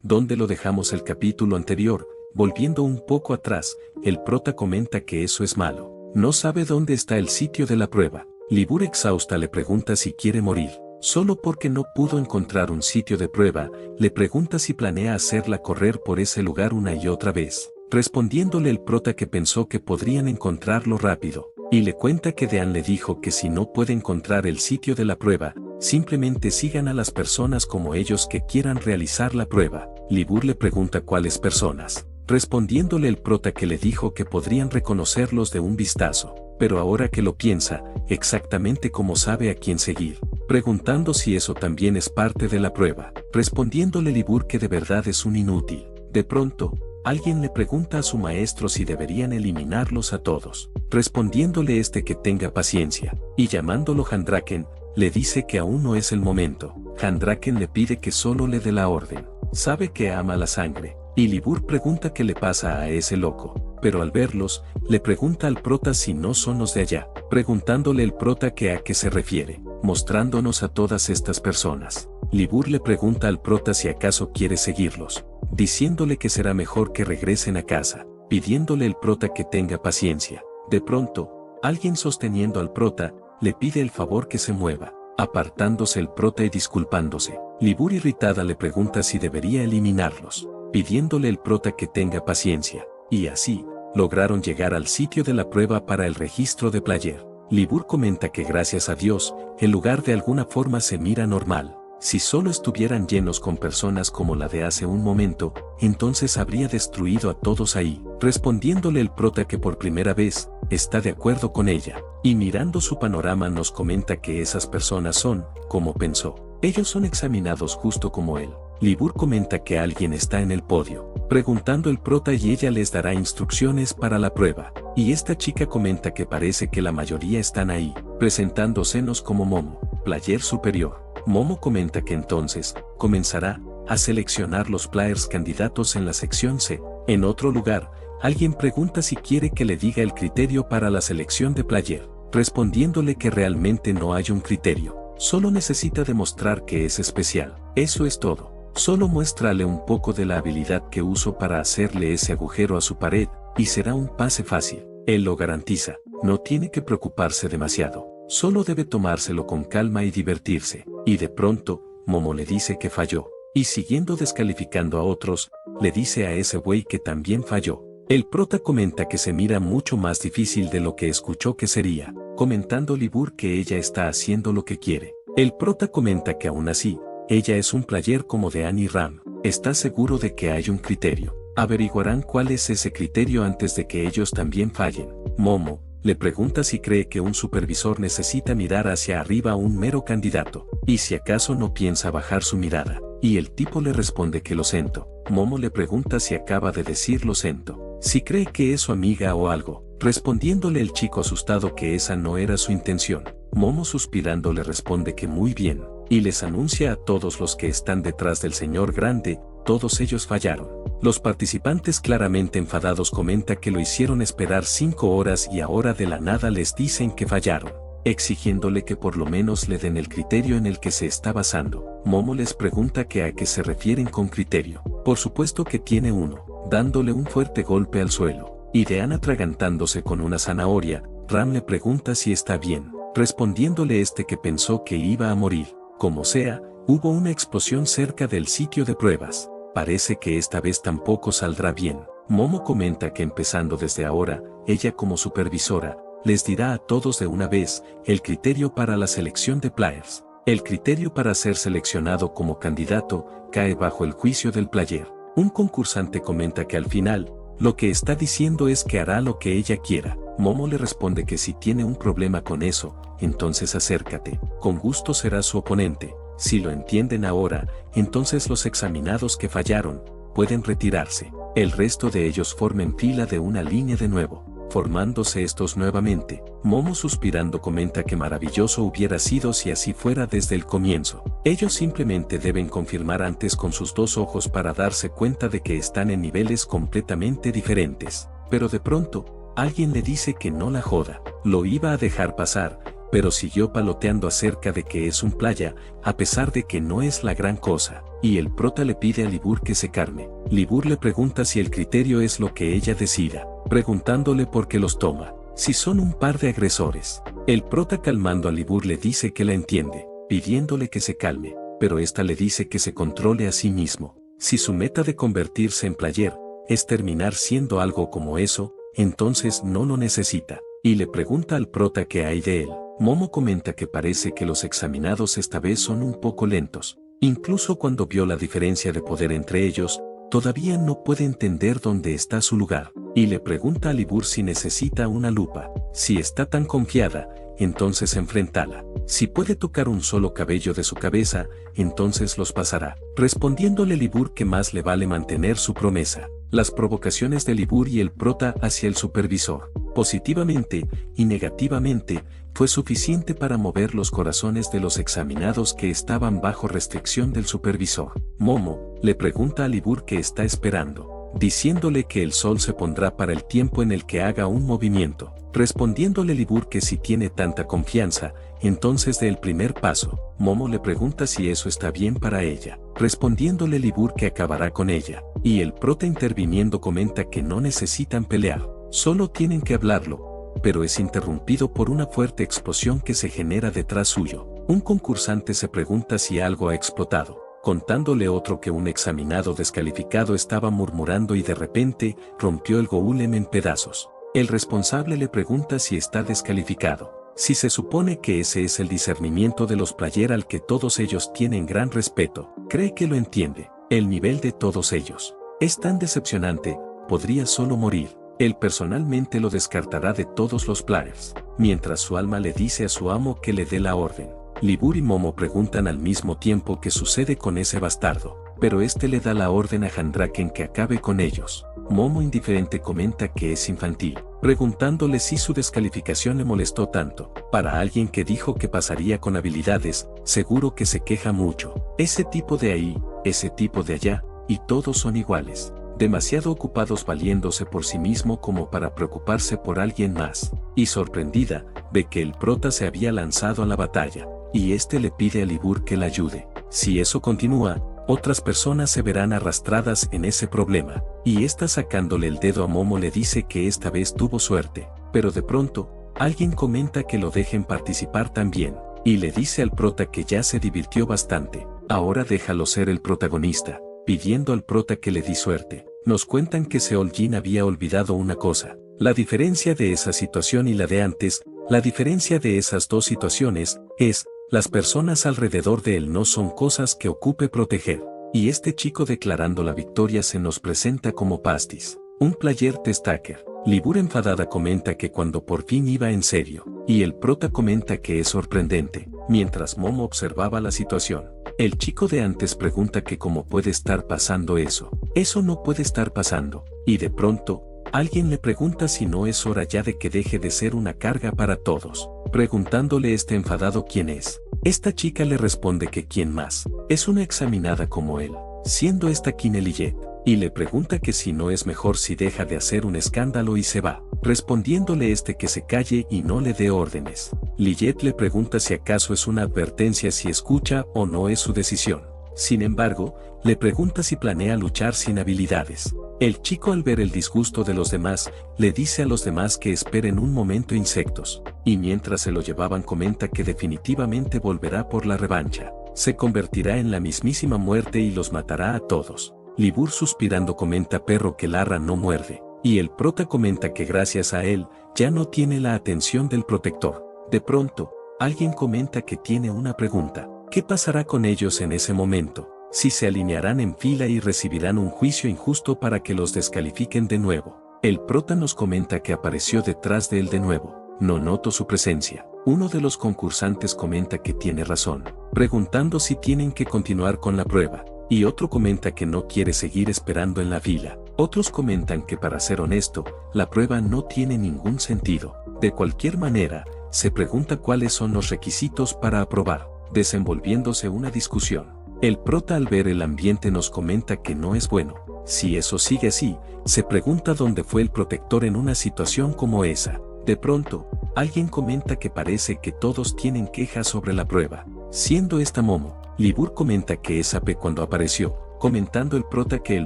donde lo dejamos el capítulo anterior. Volviendo un poco atrás, el prota comenta que eso es malo. No sabe dónde está el sitio de la prueba. Libur exhausta le pregunta si quiere morir. Solo porque no pudo encontrar un sitio de prueba, le pregunta si planea hacerla correr por ese lugar una y otra vez. Respondiéndole el prota que pensó que podrían encontrarlo rápido. Y le cuenta que Dean le dijo que si no puede encontrar el sitio de la prueba, simplemente sigan a las personas como ellos que quieran realizar la prueba. Libur le pregunta cuáles personas. Respondiéndole el prota que le dijo que podrían reconocerlos de un vistazo, pero ahora que lo piensa, exactamente cómo sabe a quién seguir, preguntando si eso también es parte de la prueba. Respondiéndole Libur que de verdad es un inútil. De pronto, alguien le pregunta a su maestro si deberían eliminarlos a todos, respondiéndole que tenga paciencia, y llamándolo Handraken, le dice que aún no es el momento. Handraken le pide que solo le dé la orden. Sabe que ama la sangre. Y Libur pregunta qué le pasa a ese loco, pero al verlos, le pregunta al prota si no son los de allá, preguntándole el prota que a qué se refiere, mostrándonos a todas estas personas. Libur le pregunta al prota si acaso quiere seguirlos, diciéndole que será mejor que regresen a casa, pidiéndole el prota que tenga paciencia. De pronto, alguien sosteniendo al prota, le pide el favor que se mueva, apartándose el prota y disculpándose. Libur irritada le pregunta si debería eliminarlos, pidiéndole el prota que tenga paciencia, y así, lograron llegar al sitio de la prueba para el registro de player. Libur comenta que gracias a Dios, el lugar de alguna forma se mira normal. Si solo estuvieran llenos con personas como la de hace un momento, entonces habría destruido a todos ahí. Respondiéndole el prota que por primera vez, está de acuerdo con ella, y mirando su panorama nos comenta que esas personas son, como pensó, ellos son examinados justo como él. Libur comenta que alguien está en el podio, preguntando el prota y ella les dará instrucciones para la prueba, y esta chica comenta que parece que la mayoría están ahí, presentándosenos como Momo, player superior. Momo comenta que entonces, comenzará a seleccionar los players candidatos en la sección C. En otro lugar, alguien pregunta si quiere que le diga el criterio para la selección de player, respondiéndole que realmente no hay un criterio, solo necesita demostrar que es especial. Eso es todo. Solo muéstrale un poco de la habilidad que uso para hacerle ese agujero a su pared, y será un pase fácil. Él lo garantiza, no tiene que preocuparse demasiado, solo debe tomárselo con calma y divertirse. Y de pronto, Momo le dice que falló, y siguiendo descalificando a otros, le dice a ese güey que también falló. El prota comenta que se mira mucho más difícil de lo que escuchó que sería, comentando Libur que ella está haciendo lo que quiere. El prota comenta que aún así, ella es un player como Dean y Ram, está seguro de que hay un criterio. Averiguarán cuál es ese criterio antes de que ellos también fallen. Momo le pregunta si cree que un supervisor necesita mirar hacia arriba a un mero candidato, y si acaso no piensa bajar su mirada, y el tipo le responde que lo siento. Momo le pregunta si acaba de decir lo siento, si cree que es su amiga o algo, respondiéndole el chico asustado que esa no era su intención. Momo suspirando le responde que muy bien, y les anuncia a todos los que están detrás del señor grande, todos ellos fallaron. Los participantes claramente enfadados comentan que lo hicieron esperar 5 horas y ahora de la nada les dicen que fallaron, exigiéndole que por lo menos le den el criterio en el que se está basando. Momo les pregunta que a qué se refieren con criterio. Por supuesto que tiene uno, dándole un fuerte golpe al suelo, y Dean atragantándose con una zanahoria. Ram le pregunta si está bien, respondiéndole que pensó que iba a morir. Como sea, hubo una explosión cerca del sitio de pruebas. Parece que esta vez tampoco saldrá bien. Momo comenta que empezando desde ahora, ella como supervisora, les dirá a todos de una vez el criterio para la selección de players. El criterio para ser seleccionado como candidato cae bajo el juicio del player. Un concursante comenta que al final, lo que está diciendo es que hará lo que ella quiera. Momo le responde que si tiene un problema con eso, entonces acércate, con gusto serás su oponente. Si lo entienden ahora, entonces los examinados que fallaron, pueden retirarse. El resto de ellos formen fila de una línea de nuevo, formándose estos nuevamente. Momo suspirando comenta que maravilloso hubiera sido si así fuera desde el comienzo. Ellos simplemente deben confirmar antes con sus 2 ojos para darse cuenta de que están en niveles completamente diferentes. Pero de pronto, alguien le dice que no la joda, lo iba a dejar pasar, pero siguió paloteando acerca de que es un playa, a pesar de que no es la gran cosa, y el prota le pide a Libur que se calme. Libur le pregunta si el criterio es lo que ella decida, preguntándole por qué los toma, si son un par de agresores. El prota calmando a Libur le dice que la entiende, pidiéndole que se calme, pero esta le dice que se controle a sí mismo. Si su meta de convertirse en player es terminar siendo algo como eso, entonces no lo necesita, y le pregunta al prota qué hay de él. Momo comenta que parece que los examinados esta vez son un poco lentos. Incluso cuando vio la diferencia de poder entre ellos, todavía no puede entender dónde está su lugar, y le pregunta a Libur si necesita una lupa. Si está tan confiada, entonces enfréntala. Si puede tocar un solo cabello de su cabeza, entonces los pasará. Respondiéndole Libur que más le vale mantener su promesa. Las provocaciones de Libur y el prota hacia el supervisor, positivamente y negativamente, fue suficiente para mover los corazones de los examinados que estaban bajo restricción del supervisor. Momo le pregunta a Libur qué está esperando, diciéndole que el sol se pondrá para el tiempo en el que haga un movimiento. Respondiéndole Libur que si tiene tanta confianza, entonces dé el primer paso. Momo le pregunta si eso está bien para ella, respondiéndole Libur que acabará con ella, y el prota interviniendo comenta que no necesitan pelear, solo tienen que hablarlo, pero es interrumpido por una fuerte explosión que se genera detrás suyo. Un concursante se pregunta si algo ha explotado, contándole otro que un examinado descalificado estaba murmurando y de repente rompió el golem en pedazos. El responsable le pregunta si está descalificado. Si se supone que ese es el discernimiento de los player al que todos ellos tienen gran respeto, cree que lo entiende. El nivel de todos ellos es tan decepcionante, podría solo morir. Él personalmente lo descartará de todos los players, mientras su alma le dice a su amo que le dé la orden. Libur y Momo preguntan al mismo tiempo qué sucede con ese bastardo, pero este le da la orden a Handraken que acabe con ellos. Momo indiferente comenta que es infantil, preguntándole si su descalificación le molestó tanto. Para alguien que dijo que pasaría con habilidades, seguro que se queja mucho. Ese tipo de ahí, ese tipo de allá, y todos son iguales. Demasiado ocupados valiéndose por sí mismo como para preocuparse por alguien más. Y sorprendida, ve que el prota se había lanzado a la batalla, y este le pide a Libur que la ayude. Si eso continúa, otras personas se verán arrastradas en ese problema, y esta sacándole el dedo a Momo le dice que esta vez tuvo suerte, pero de pronto, alguien comenta que lo dejen participar también, y le dice al prota que ya se divirtió bastante, ahora déjalo ser el protagonista, pidiendo al prota que le di suerte. Nos cuentan que Seol Jin había olvidado una cosa, la diferencia de esa situación y la de antes, la diferencia de esas dos situaciones, es, las personas alrededor de él no son cosas que ocupe proteger, y este chico declarando la victoria se nos presenta como Pastis, un player testaker. Libur enfadada comenta que cuando por fin iba en serio, y el prota comenta que es sorprendente, mientras Momo observaba la situación. El chico de antes pregunta que cómo puede estar pasando eso. Eso no puede estar pasando, y de pronto, alguien le pregunta si no es hora ya de que deje de ser una carga para todos, preguntándole este enfadado quién es. Esta chica le responde que quién más, es una examinada como él, siendo esta Kine Lillet, y le pregunta que si no es mejor si deja de hacer un escándalo y se va, respondiéndole este que se calle y no le dé órdenes. Lillet le pregunta si acaso es una advertencia si escucha o no es su decisión. Sin embargo, le pregunta si planea luchar sin habilidades. El chico al ver el disgusto de los demás, le dice a los demás que esperen un momento insectos, y mientras se lo llevaban comenta que definitivamente volverá por la revancha, se convertirá en la mismísima muerte y los matará a todos. Libur suspirando comenta perro que Larra no muerde, y el prota comenta que gracias a él, ya no tiene la atención del protector. De pronto, alguien comenta que tiene una pregunta, ¿qué pasará con ellos en ese momento? Si se alinearán en fila y recibirán un juicio injusto para que los descalifiquen de nuevo. El prota nos comenta que apareció detrás de él de nuevo, no noto su presencia. Uno de los concursantes comenta que tiene razón, preguntando si tienen que continuar con la prueba, y otro comenta que no quiere seguir esperando en la fila. Otros comentan que para ser honesto, la prueba no tiene ningún sentido. De cualquier manera, se pregunta cuáles son los requisitos para aprobar, desenvolviéndose una discusión. El prota al ver el ambiente nos comenta que no es bueno. Si eso sigue así, se pregunta dónde fue el protector en una situación como esa. De pronto, alguien comenta que parece que todos tienen quejas sobre la prueba. Siendo esta Momo, Libur comenta que es AP cuando apareció, comentando el prota que el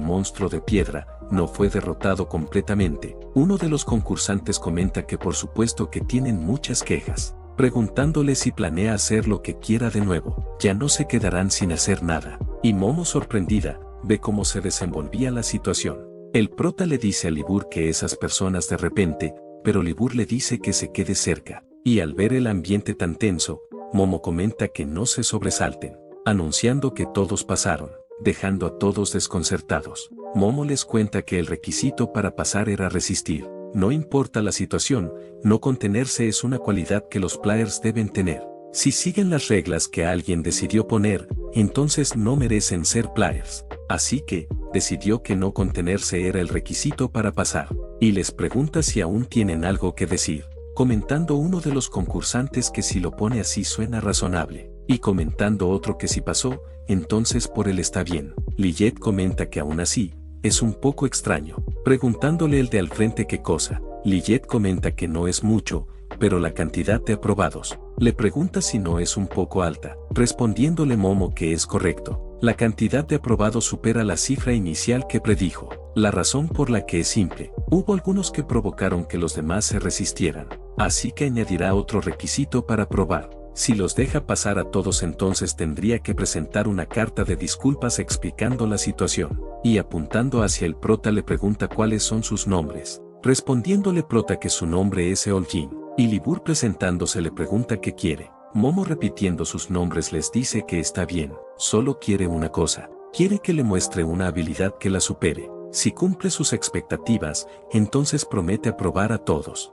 monstruo de piedra no fue derrotado completamente. Uno de los concursantes comenta que por supuesto que tienen muchas quejas, preguntándole si planea hacer lo que quiera de nuevo, ya no se quedarán sin hacer nada. Y Momo, sorprendida, ve cómo se desenvolvía la situación. El prota le dice a Libur que esas personas de repente, pero Libur le dice que se quede cerca, y al ver el ambiente tan tenso, Momo comenta que no se sobresalten, anunciando que todos pasaron, dejando a todos desconcertados. Momo les cuenta que el requisito para pasar era resistir. No importa la situación, no contenerse es una cualidad que los players deben tener. Si siguen las reglas que alguien decidió poner, entonces no merecen ser players. Así que, decidió que no contenerse era el requisito para pasar. Y les pregunta si aún tienen algo que decir, comentando uno de los concursantes que si lo pone así suena razonable, y comentando otro que si pasó, entonces por él está bien. Lillet comenta que aún así, es un poco extraño, preguntándole el de al frente qué cosa. Lillet comenta que no es mucho, pero la cantidad de aprobados. Le pregunta si no es un poco alta, respondiéndole Momo que es correcto. La cantidad de aprobados supera la cifra inicial que predijo. La razón por la que es simple, hubo algunos que provocaron que los demás se resistieran, así que añadirá otro requisito para aprobar. Si los deja pasar a todos, entonces tendría que presentar una carta de disculpas explicando la situación, y apuntando hacia el prota le pregunta cuáles son sus nombres, respondiéndole prota que su nombre es Eoljin, y Libur presentándose le pregunta qué quiere. Momo, repitiendo sus nombres, les dice que está bien, solo quiere una cosa, quiere que le muestre una habilidad que la supere. Si cumple sus expectativas, entonces promete aprobar a todos.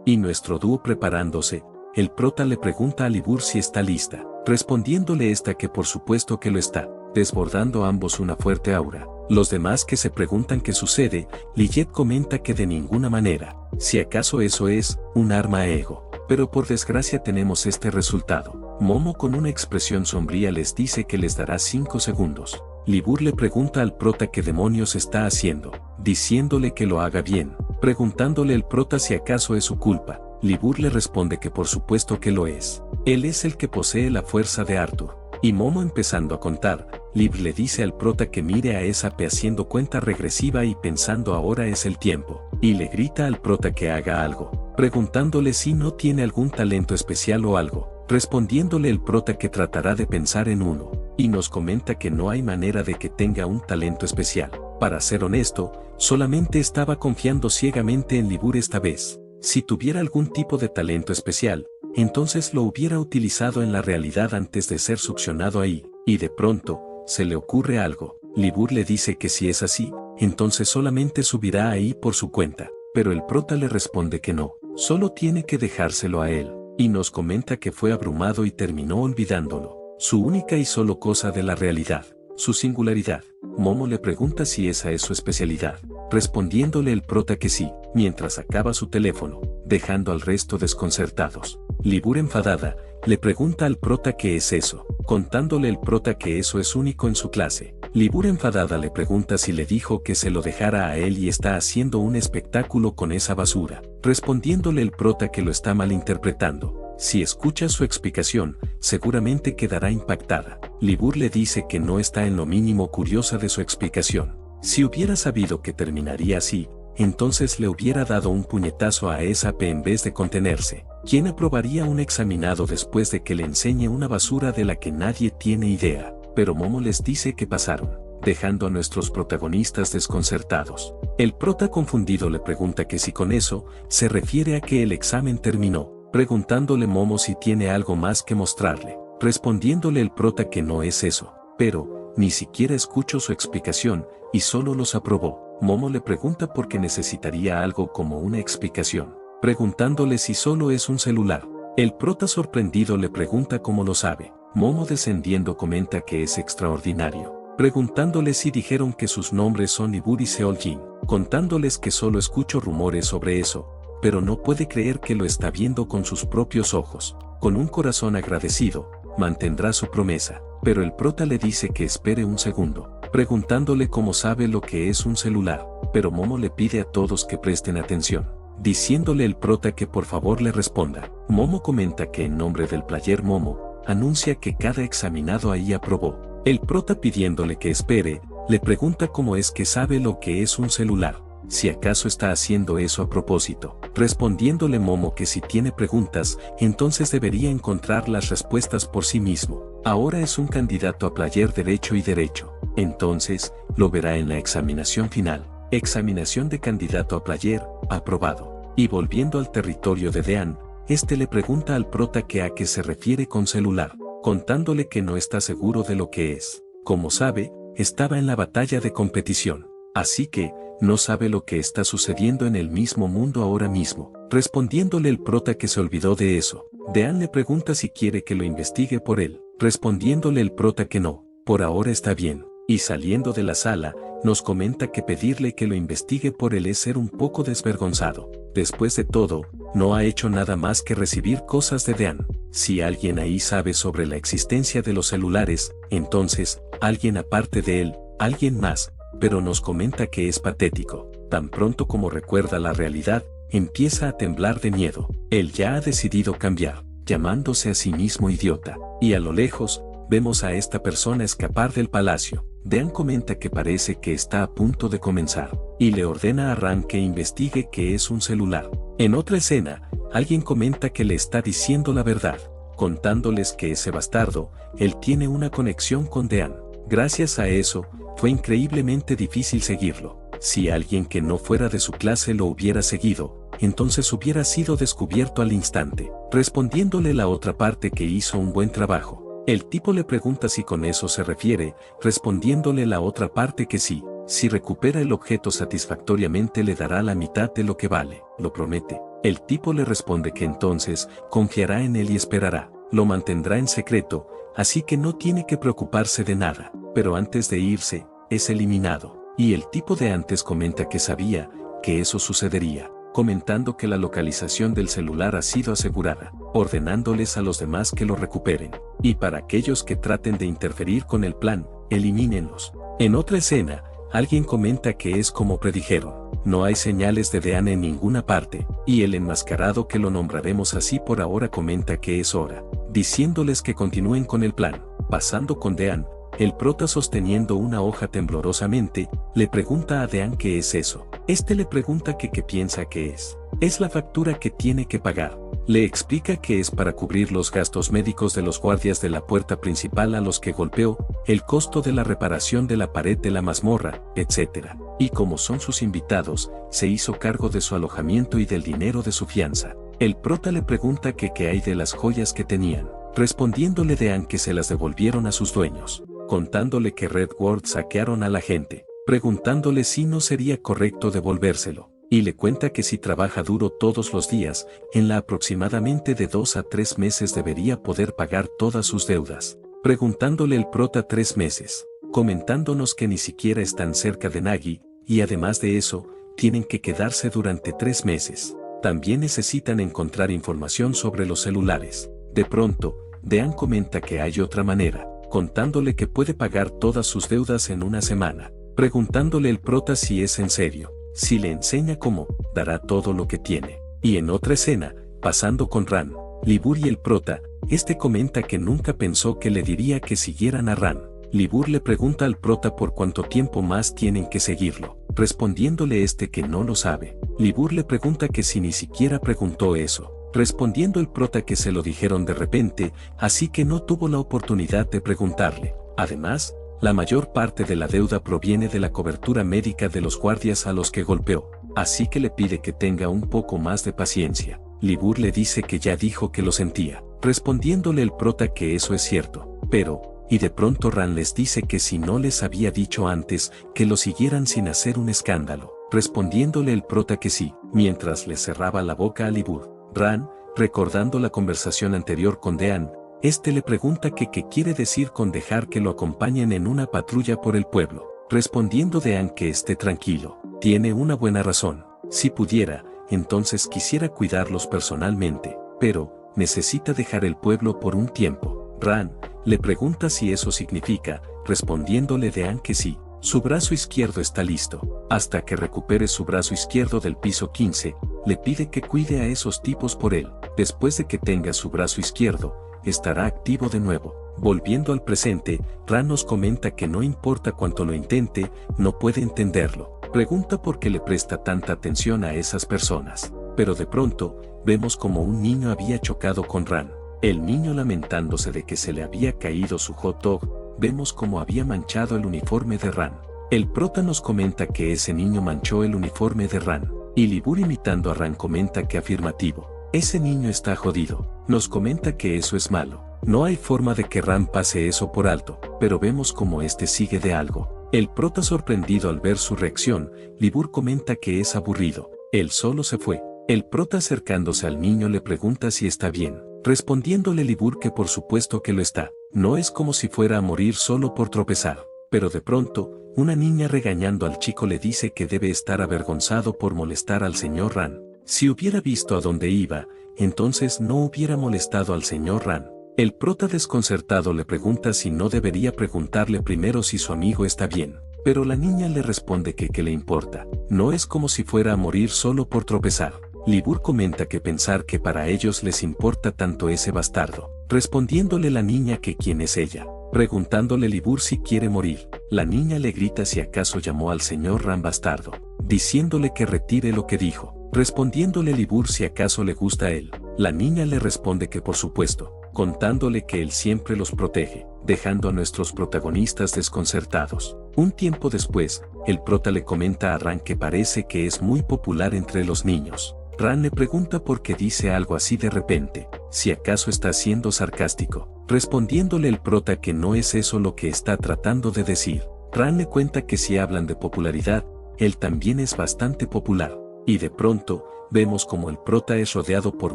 Y nuestro dúo preparándose, el prota le pregunta a Libur si está lista, respondiéndole esta que por supuesto que lo está, desbordando ambos una fuerte aura. Los demás que se preguntan qué sucede, Lillet comenta que de ninguna manera, si acaso eso es un arma ego, pero por desgracia tenemos este resultado. Momo con una expresión sombría les dice que les dará 5 segundos. Libur le pregunta al prota qué demonios está haciendo, diciéndole que lo haga bien, preguntándole el prota si acaso es su culpa. Libur le responde que por supuesto que lo es. Él es el que posee la fuerza de Arthur. Y Momo empezando a contar, Libur le dice al prota que mire a esa P haciendo cuenta regresiva y pensando ahora es el tiempo. Y le grita al prota que haga algo, preguntándole si no tiene algún talento especial o algo, respondiéndole el prota que tratará de pensar en uno. Y nos comenta que no hay manera de que tenga un talento especial. Para ser honesto, solamente estaba confiando ciegamente en Libur esta vez. Si tuviera algún tipo de talento especial, entonces lo hubiera utilizado en la realidad antes de ser succionado ahí, y de pronto, se le ocurre algo. Libur le dice que si es así, entonces solamente subirá ahí por su cuenta, pero el prota le responde que no, solo tiene que dejárselo a él, y nos comenta que fue abrumado y terminó olvidándolo, su única y solo cosa de la realidad, su singularidad. Momo le pregunta si esa es su especialidad, respondiéndole el prota que sí, mientras sacaba su teléfono, dejando al resto desconcertados. Libur enfadada, le pregunta al prota qué es eso, contándole el prota que eso es único en su clase. Libur enfadada le pregunta si le dijo que se lo dejara a él y está haciendo un espectáculo con esa basura, respondiéndole el prota que lo está malinterpretando. Si escucha su explicación, seguramente quedará impactada. Libur le dice que no está en lo mínimo curiosa de su explicación. Si hubiera sabido que terminaría así, entonces le hubiera dado un puñetazo a esa P en vez de contenerse. ¿Quién aprobaría un examinado después de que le enseñe una basura de la que nadie tiene idea? Pero Momo les dice que pasaron, dejando a nuestros protagonistas desconcertados. El prota confundido le pregunta que si con eso se refiere a que el examen terminó, preguntándole Momo si tiene algo más que mostrarle, respondiéndole el prota que no es eso, pero ni siquiera escuchó su explicación y solo los aprobó. Momo le pregunta por qué necesitaría algo como una explicación, preguntándole si solo es un celular. El prota sorprendido le pregunta cómo lo sabe. Momo descendiendo comenta que es extraordinario, preguntándole si dijeron que sus nombres son Libur y Seoljin, contándoles que solo escucho rumores sobre eso, pero no puede creer que lo está viendo con sus propios ojos. Con un corazón agradecido, mantendrá su promesa, pero el prota le dice que espere un segundo, preguntándole cómo sabe lo que es un celular, pero Momo le pide a todos que presten atención. diciéndole el prota que por favor le responda. Momo comenta que en nombre del player Momo, anuncia que cada examinado ahí aprobó. El prota pidiéndole que espere, le pregunta cómo es que sabe lo que es un celular, si acaso está haciendo eso a propósito. Respondiéndole Momo que si tiene preguntas, entonces debería encontrar las respuestas por sí mismo. Ahora es un candidato a player derecho y derecho. Entonces, lo verá en la examinación final. Examinación de candidato a player, aprobado. Y volviendo al territorio de Dean, este le pregunta al prota que a qué se refiere con celular, contándole que no está seguro de lo que es. Como sabe, estaba en la batalla de competición. Así que, no sabe lo que está sucediendo en el mismo mundo ahora mismo. Respondiéndole el prota que se olvidó de eso. Dean le pregunta si quiere que lo investigue por él. Respondiéndole el prota que no, por ahora está bien. Y saliendo de la sala, nos comenta que pedirle que lo investigue por él es ser un poco desvergonzado. Después de todo, no ha hecho nada más que recibir cosas de Dean. Si alguien ahí sabe sobre la existencia de los celulares, entonces, alguien aparte de él, alguien más, pero nos comenta que es patético. Tan pronto como recuerda la realidad, empieza a temblar de miedo. Él ya ha decidido cambiar, llamándose a sí mismo idiota. Y a lo lejos, vemos a esta persona escapar del palacio. Dean comenta que parece que está a punto de comenzar, y le ordena a Ran que investigue qué es un celular. En otra escena, alguien comenta que le está diciendo la verdad, contándoles que ese bastardo, él tiene una conexión con Dean. Gracias a eso, fue increíblemente difícil seguirlo. Si alguien que no fuera de su clase lo hubiera seguido, entonces hubiera sido descubierto al instante. Respondiéndole la otra parte que hizo un buen trabajo. El tipo le pregunta si con eso se refiere, respondiéndole la otra parte que sí, si recupera el objeto satisfactoriamente le dará la mitad de lo que vale, lo promete. El tipo le responde que entonces, confiará en él y esperará, lo mantendrá en secreto, así que no tiene que preocuparse de nada, pero antes de irse, es eliminado. Y el tipo de antes comenta que sabía que eso sucedería, comentando que la localización del celular ha sido asegurada, ordenándoles a los demás que lo recuperen. Y para aquellos que traten de interferir con el plan, elimínenlos. En otra escena, alguien comenta que es como predijeron. No hay señales de Dean en ninguna parte, y el enmascarado que lo nombraremos así por ahora comenta que es hora, diciéndoles que continúen con el plan. Pasando con Dean, el prota sosteniendo una hoja temblorosamente, le pregunta a Dean qué es eso. Este le pregunta que qué piensa que es. Es la factura que tiene que pagar. Le explica que es para cubrir los gastos médicos de los guardias de la puerta principal a los que golpeó, el costo de la reparación de la pared de la mazmorra, etc. Y como son sus invitados, se hizo cargo de su alojamiento y del dinero de su fianza. El prota le pregunta que qué hay de las joyas que tenían, respondiéndole Dean que se las devolvieron a sus dueños, contándole que Redward saquearon a la gente, preguntándole si no sería correcto devolvérselo. Y le cuenta que si trabaja duro todos los días, en la aproximadamente de 2 a 3 meses debería poder pagar todas sus deudas. Preguntándole el prota 3 meses, comentándonos que ni siquiera están cerca de Nagi, y además de eso, tienen que quedarse durante 3 meses. También necesitan encontrar información sobre los celulares. De pronto, Dean comenta que hay otra manera, contándole que puede pagar todas sus deudas en una semana. Preguntándole el prota si es en serio. Si le enseña cómo, dará todo lo que tiene. Y en otra escena, pasando con Ran, Libur y el prota, este comenta que nunca pensó que le diría que siguieran a Ran. Libur le pregunta al prota por cuánto tiempo más tienen que seguirlo, respondiéndole este que no lo sabe. Libur le pregunta que si ni siquiera preguntó eso, respondiendo el prota que se lo dijeron de repente, así que no tuvo la oportunidad de preguntarle. Además, la mayor parte de la deuda proviene de la cobertura médica de los guardias a los que golpeó, así que le pide que tenga un poco más de paciencia. Libur le dice que ya dijo que lo sentía, respondiéndole el prota que eso es cierto, pero, y de pronto Ran les dice que si no les había dicho antes, que lo siguieran sin hacer un escándalo, respondiéndole el prota que sí, mientras le cerraba la boca a Libur. Ran, recordando la conversación anterior con Dean, este le pregunta que qué quiere decir con dejar que lo acompañen en una patrulla por el pueblo, respondiendo Dean que esté tranquilo, tiene una buena razón, si pudiera, entonces quisiera cuidarlos personalmente, pero, necesita dejar el pueblo por un tiempo. Ran, le pregunta si eso significa, respondiéndole Dean que sí, Su brazo izquierdo está listo. Hasta que recupere su brazo izquierdo del piso 15, le pide que cuide a esos tipos por él. Después de que tenga su brazo izquierdo, estará activo de nuevo. Volviendo al presente, Ran nos comenta que no importa cuánto lo intente, no puede entenderlo. Pregunta por qué le presta tanta atención a esas personas. Pero de pronto, vemos como un niño había chocado con Ran. El niño lamentándose de que se le había caído su hot dog, vemos cómo había manchado el uniforme de Ran. El prota nos comenta que ese niño manchó el uniforme de Ran. Y Libur imitando a Ran comenta que afirmativo. Ese niño está jodido. Nos comenta que eso es malo. No hay forma de que Ran pase eso por alto, pero vemos como este sigue de algo. El prota sorprendido al ver su reacción, Libur comenta que es aburrido. Él solo se fue. El prota acercándose al niño le pregunta si está bien, respondiéndole Libur que por supuesto que lo está. No es como si fuera a morir solo por tropezar. Pero de pronto, una niña regañando al chico le dice que debe estar avergonzado por molestar al señor Ran. Si hubiera visto a dónde iba, entonces no hubiera molestado al señor Ran. El prota desconcertado le pregunta si no debería preguntarle primero si su amigo está bien. Pero la niña le responde que le importa. No es como si fuera a morir solo por tropezar. Libur comenta que pensar que para ellos les importa tanto ese bastardo. Respondiéndole la niña que quién es ella. Preguntándole Libur si quiere morir. La niña le grita si acaso llamó al señor Ran bastardo. Diciéndole que retire lo que dijo. Respondiéndole Libur si acaso le gusta a él. La niña le responde que por supuesto, contándole que él siempre los protege, dejando a nuestros protagonistas desconcertados. Un tiempo después, el prota le comenta a Ran que parece que es muy popular entre los niños. Ran le pregunta por qué dice algo así de repente, si acaso está siendo sarcástico. Respondiéndole el prota que no es eso lo que está tratando de decir. Ran le cuenta que si hablan de popularidad, él también es bastante popular. Y de pronto, vemos como el prota es rodeado por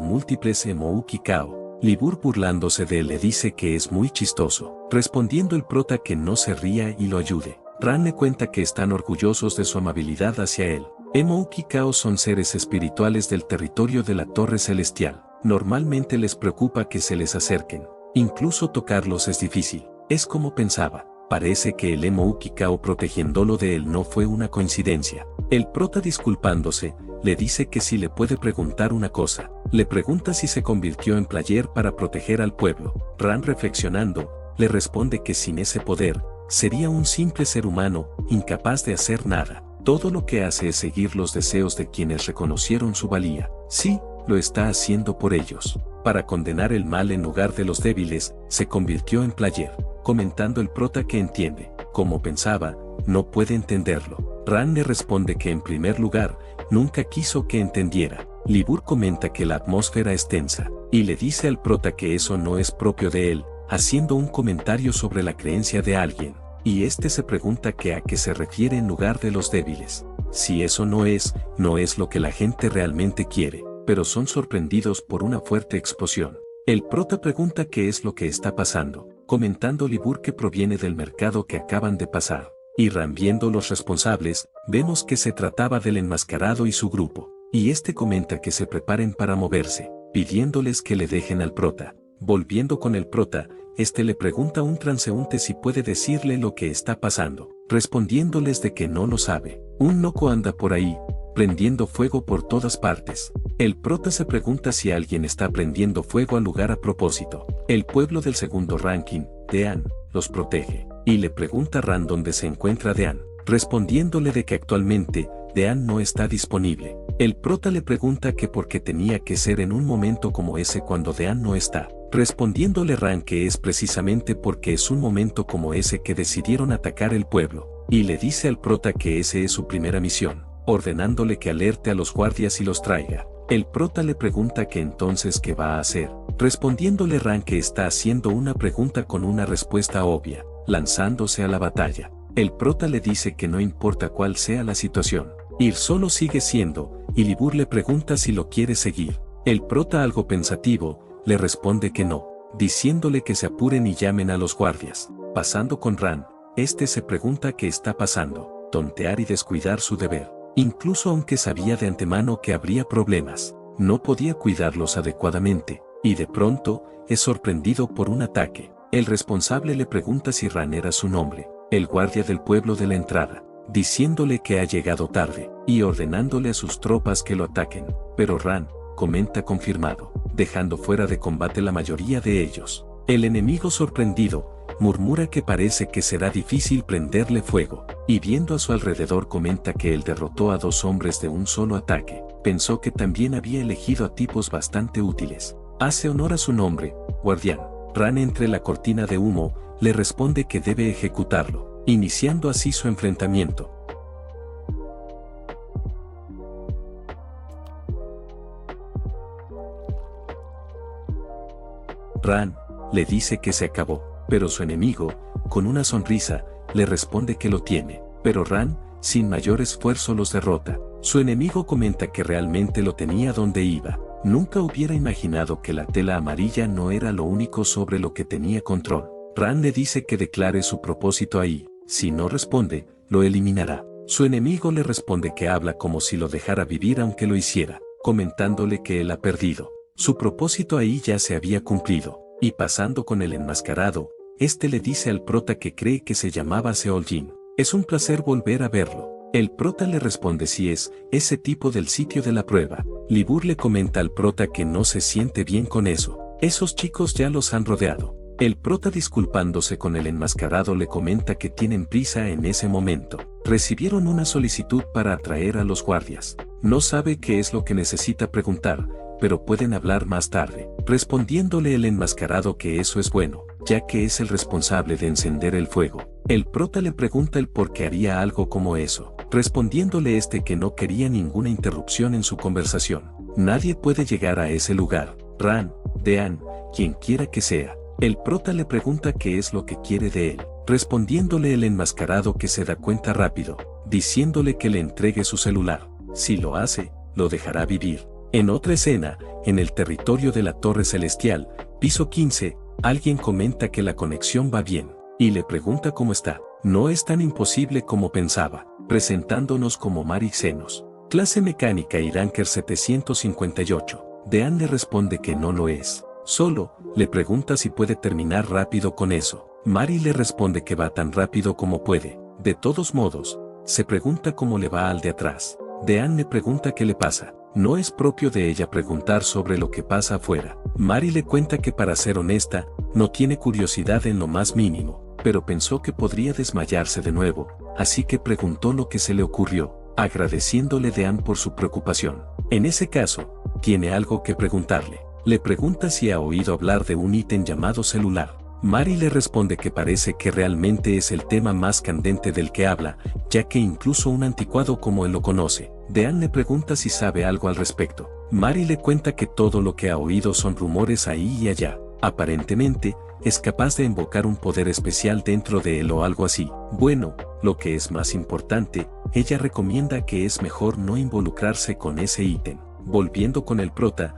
múltiples Emoukikao. Libur burlándose de él le dice que es muy chistoso, respondiendo el prota que no se ría y lo ayude. Ran le cuenta que están orgullosos de su amabilidad hacia él. Emoukikao son seres espirituales del territorio de la Torre Celestial. Normalmente les preocupa que se les acerquen. Incluso tocarlos es difícil. Es como pensaba. Parece que el Emoukikao protegiéndolo de él no fue una coincidencia. El prota disculpándose, le dice que si le puede preguntar una cosa. Le pregunta si se convirtió en player para proteger al pueblo. Ran reflexionando, le responde que sin ese poder, sería un simple ser humano, incapaz de hacer nada. Todo lo que hace es seguir los deseos de quienes reconocieron su valía. Sí, lo está haciendo por ellos. Para condenar el mal en lugar de los débiles, se convirtió en player. Comentando el prota que entiende, como pensaba, no puede entenderlo. Ran le responde que en primer lugar, nunca quiso que entendiera. Libur comenta que la atmósfera es tensa, y le dice al prota que eso no es propio de él, haciendo un comentario sobre la creencia de alguien, y este se pregunta que a qué se refiere en lugar de los débiles. Si eso no es lo que la gente realmente quiere, pero son sorprendidos por una fuerte explosión. El prota pregunta qué es lo que está pasando, comentando Libur que proviene del mercado que acaban de pasar. Y Ran viendo los responsables, vemos que se trataba del enmascarado y su grupo. Y este comenta que se preparen para moverse, pidiéndoles que le dejen al prota. Volviendo con el prota, este le pregunta a un transeúnte si puede decirle lo que está pasando, respondiéndoles de que no lo sabe. Un loco anda por ahí, prendiendo fuego por todas partes. El prota se pregunta si alguien está prendiendo fuego al lugar a propósito. El pueblo del segundo ranking, Dean, los protege. Y le pregunta a Ran dónde se encuentra Dean, respondiéndole de que actualmente, Dean no está disponible. El prota le pregunta que por qué tenía que ser en un momento como ese cuando Dean no está, respondiéndole Ran que es precisamente porque es un momento como ese que decidieron atacar el pueblo, y le dice al prota que ese es su primera misión, ordenándole que alerte a los guardias y los traiga. El prota le pregunta que entonces qué va a hacer, respondiéndole Ran que está haciendo una pregunta con una respuesta obvia, lanzándose a la batalla. El prota le dice que no importa cuál sea la situación, ir solo sigue siendo, y Libur le pregunta si lo quiere seguir. El prota algo pensativo, le responde que no, diciéndole que se apuren y llamen a los guardias. Pasando con Ran, este se pregunta qué está pasando, tontear y descuidar su deber. Incluso aunque sabía de antemano que habría problemas, no podía cuidarlos adecuadamente, y de pronto, es sorprendido por un ataque. El responsable le pregunta si Ran era su nombre, el guardia del pueblo de la entrada, diciéndole que ha llegado tarde, y ordenándole a sus tropas que lo ataquen, pero Ran comenta confirmado, dejando fuera de combate la mayoría de ellos. El enemigo sorprendido, murmura que parece que será difícil prenderle fuego, y viendo a su alrededor comenta que él derrotó a 2 hombres de un solo ataque. Pensó que también había elegido a tipos bastante útiles. Hace honor a su nombre, guardián. Ran entre la cortina de humo, le responde que debe ejecutarlo, iniciando así su enfrentamiento. Ran le dice que se acabó, pero su enemigo, con una sonrisa, le responde que lo tiene, pero Ran, sin mayor esfuerzo los derrota. Su enemigo comenta que realmente lo tenía donde iba. Nunca hubiera imaginado que la tela amarilla no era lo único sobre lo que tenía control. Ran le dice que declare su propósito ahí, si no responde, lo eliminará. Su enemigo le responde que habla como si lo dejara vivir aunque lo hiciera, comentándole que él ha perdido. Su propósito ahí ya se había cumplido, y pasando con el enmascarado, este le dice al prota que cree que se llamaba Seoljin. Es un placer volver a verlo. El prota le responde si es ese tipo del sitio de la prueba. Libur le comenta al prota que no se siente bien con eso. Esos chicos ya los han rodeado. El prota, disculpándose con el enmascarado, le comenta que tienen prisa en ese momento. Recibieron una solicitud para atraer a los guardias. No sabe qué es lo que necesita preguntar, pero pueden hablar más tarde. Respondiéndole el enmascarado que eso es bueno, ya que es el responsable de encender el fuego. El prota le pregunta el por qué haría algo como eso, respondiéndole que no quería ninguna interrupción en su conversación. Nadie puede llegar a ese lugar. Ran, Dean, quien quiera que sea. El prota le pregunta qué es lo que quiere de él, respondiéndole el enmascarado que se da cuenta rápido, diciéndole que le entregue su celular. Si lo hace, lo dejará vivir. En otra escena, en el territorio de la Torre Celestial, piso 15, alguien comenta que la conexión va bien, y le pregunta cómo está. No es tan imposible como pensaba, presentándonos como Mari Xenos. Clase mecánica y Ranker 758. Dean le responde que no lo es. Solo, le pregunta si puede terminar rápido con eso. Mari le responde que va tan rápido como puede. De todos modos, se pregunta cómo le va al de atrás. Dean le pregunta qué le pasa. No es propio de ella preguntar sobre lo que pasa afuera. Mari le cuenta que, para ser honesta, no tiene curiosidad en lo más mínimo, pero pensó que podría desmayarse de nuevo, así que preguntó lo que se le ocurrió, agradeciéndole Dean por su preocupación. En ese caso, tiene algo que preguntarle. Le pregunta si ha oído hablar de un ítem llamado celular. Mari le responde que parece que realmente es el tema más candente del que habla, ya que incluso un anticuado como él lo conoce. Dean le pregunta si sabe algo al respecto. Mari le cuenta que todo lo que ha oído son rumores ahí y allá. Aparentemente, es capaz de invocar un poder especial dentro de él o algo así. Bueno, lo que es más importante, ella recomienda que es mejor no involucrarse con ese ítem. Volviendo con el prota,